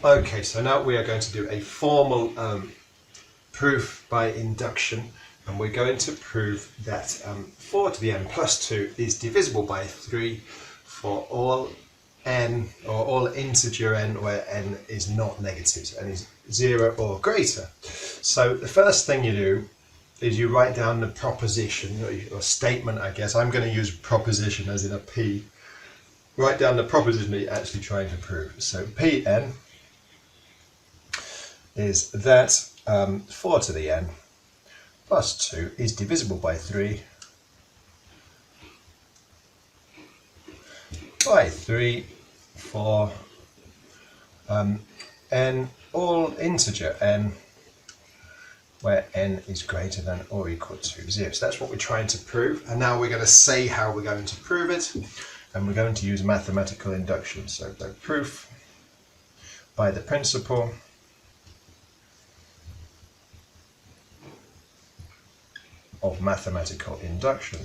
Okay, so now we are going to do a formal proof by induction, and we're going to prove that 4 to the n plus 2 is divisible by 3 for all n, or all integer n where n is not negative, so n is 0 or greater. So the first thing you do is you write down the proposition, or statement, I guess. I'm going to use proposition as in a P. Write down the proposition that you're actually trying to prove. So Pn is that 4 to the n plus 2 is divisible by 3 for n, all integer n, where n is greater than or equal to 0. So that's what we're trying to prove, and now we're going to say how we're going to prove it, and we're going to use mathematical induction. So the proof by the principle of mathematical induction.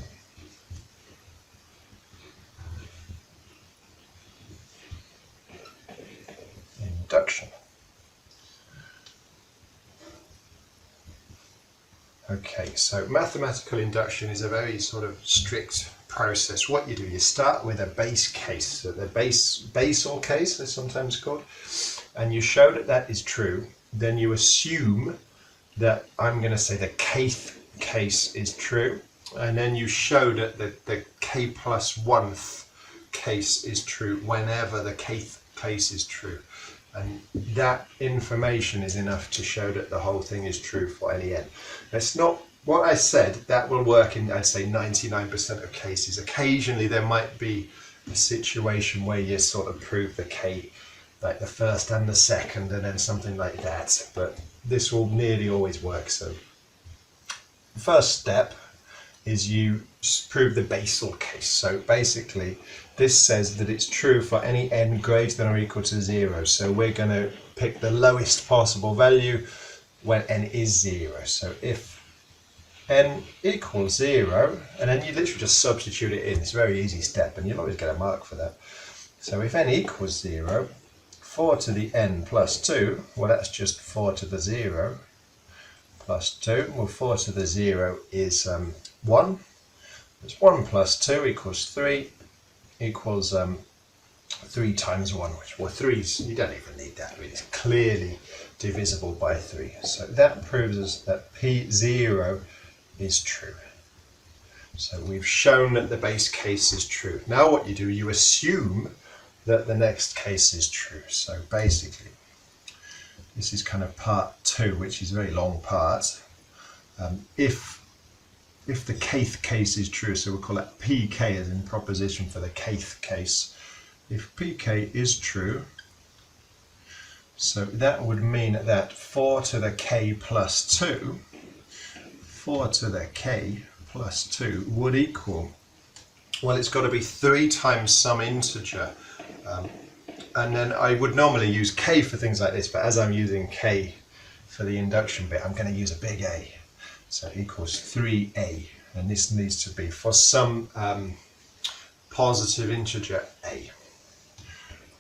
Okay, so mathematical induction is a very sort of strict process. What you do, you start with a base case, so the basal case is sometimes called, and you show that that is true. Then you assume that, I'm going to say, the kth case is true, and then you show that the k plus 1th case is true whenever the kth case is true. And that information is enough to show that the whole thing is true for any n. That's not what I said. That will work in, I'd say, 99% of cases. Occasionally there might be a situation where you sort of prove the k, like the first and the second, and then something like that. But this will nearly always work. So the first step is you prove the basal case. So basically this says that it's true for any n greater than or equal to 0. So we're going to pick the lowest possible value when n is 0. So if n equals 0, and then you literally just substitute it in. It's a very easy step, and you'll always get a mark for that. So if n equals 0, 4 to the n plus 2, well, that's just 4 to the 0 plus 2. Well, 4 to the 0 is 1. It's 1 plus 2 equals 3, equals 3 times 1, which, well, 3, you don't even need that, really. It's clearly divisible by 3. So that proves us that P0 is true. So we've shown that the base case is true. Now what you do, you assume that the next case is true. So basically, this is kind of part 2, which is a very long part. If the kth case is true, so we'll call that pk as in proposition for the kth case. If pk is true, so that would mean that 4 to the k plus 2, 4 to the k plus 2 would equal, well, it's got to be 3 times some integer. And then I would normally use k for things like this, but as I'm using k for the induction bit, I'm going to use a big A. So equals 3a, and this needs to be for some positive integer a,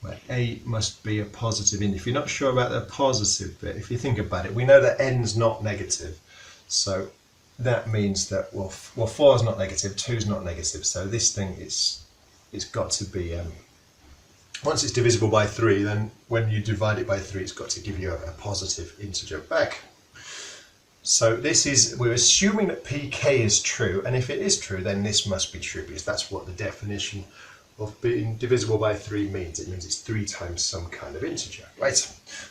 where a must be a positive integer. If you're not sure about the positive bit, if you think about it, we know that n's not negative, so that means that, well 4 is not negative, 2 is not negative, so this thing it's got to be, once it's divisible by 3, then when you divide it by 3, it's got to give you a positive integer back. So this is, we're assuming that pk is true, and if it is true, then this must be true, because that's what the definition of being divisible by 3 means. It means it's 3 times some kind of integer, right?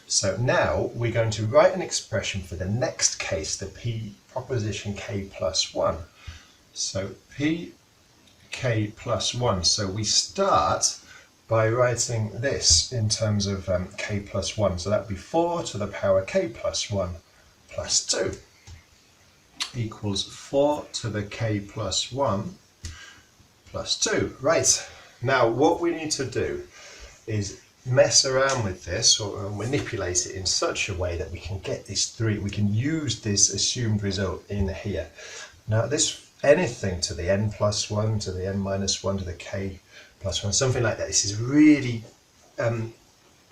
So now we're going to write an expression for the next case, the p proposition k plus 1. So pk plus 1. So we start by writing this in terms of k plus 1. So that would be 4 to the power k plus 1 plus 2 equals 4 to the k plus 1 plus 2. Right, now what we need to do is mess around with this, or manipulate it in such a way that we can get this 3, we can use this assumed result in here. Now this, anything to the n plus 1, to the n minus 1, to the k plus 1, something like that, this is really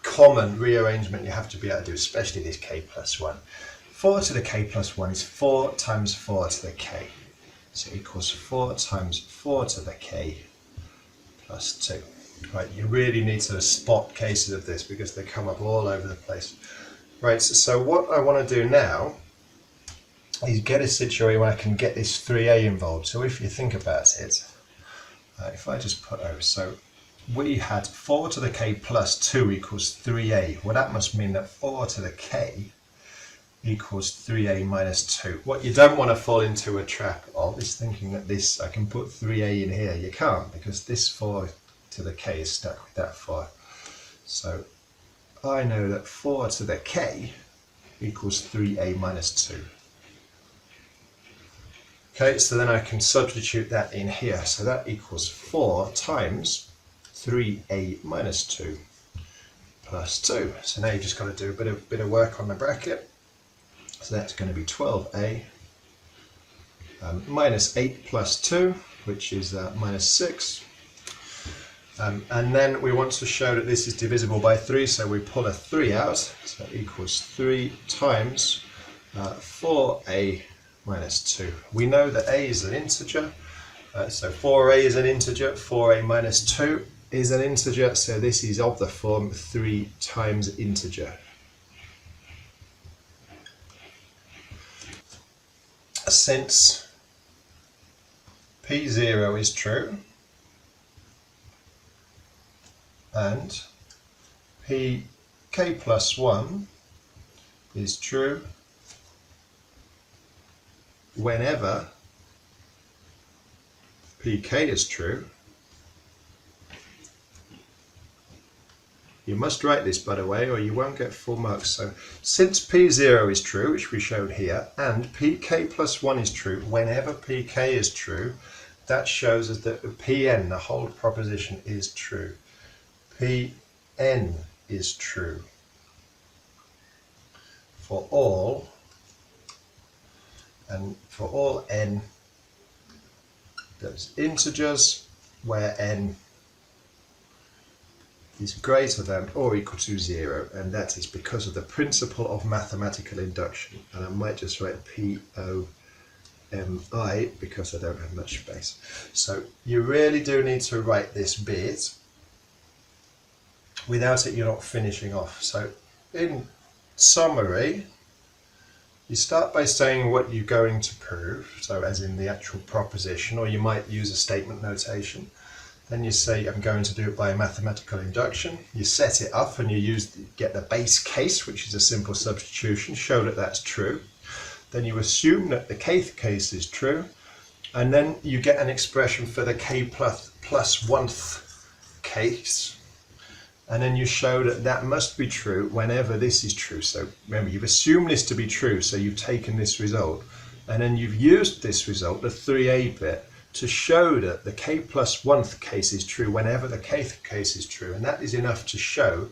common rearrangement you have to be able to do, especially this k plus 1. 4 to the k plus 1 is 4 times 4 to the k. So equals 4 times 4 to the k plus 2. Right, you really need to spot cases of this because they come up all over the place. Right, so what I want to do now is get a situation where I can get this 3a involved. So if you think about it, if I just put over, so we had 4 to the k plus 2 equals 3a. Well, that must mean that 4 to the k equals 3a minus 2. What you don't want to fall into a trap of is thinking that this, I can put 3a in here. You can't, because this 4 to the k is stuck with that 4. So I know that 4 to the k equals 3a minus 2. Okay, so then I can substitute that in here. So that equals 4 times 3a minus 2 plus 2. So now you've just got to do a bit of work on the bracket. So that's going to be 12a minus 8 plus 2, which is minus 6. And then we want to show that this is divisible by 3, so we pull a 3 out. So it equals 3 times 4a minus 2. We know that a is an integer, so 4a is an integer, 4a minus 2 is an integer, so this is of the form 3 times integer. Since p0 is true and pk plus 1 is true whenever pk is true. You must write this, by the way, or you won't get full marks. So since p0 is true, which we showed here, and pk plus 1 is true whenever pk is true, that shows us that pn, the whole proposition, is true. Pn is true for all, and for all n, those integers where n is greater than or equal to 0, and that is because of the principle of mathematical induction. And I might just write POMI because I don't have much space. So you really do need to write this bit. Without it, you're not finishing off. So in summary, you start by saying what you're going to prove, so as in the actual proposition, or you might use a statement notation. Then you say, I'm going to do it by a mathematical induction. You set it up and you get the base case, which is a simple substitution, show that that's true. Then you assume that the kth case is true, and then you get an expression for the k plus 1th case, and then you show that that must be true whenever this is true. So remember, you've assumed this to be true, so you've taken this result, and then you've used this result, the 3a bit, to show that the k plus 1th case is true whenever the kth case is true. And that is enough to show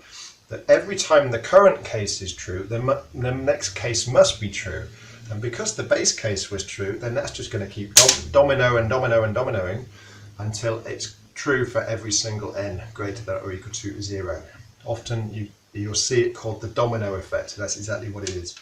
that every time the current case is true, the next case must be true. And because the base case was true, then that's just going to keep domino and domino and dominoing until it's true for every single n greater than or equal to 0. Often you'll see it called the domino effect. That's exactly what it is.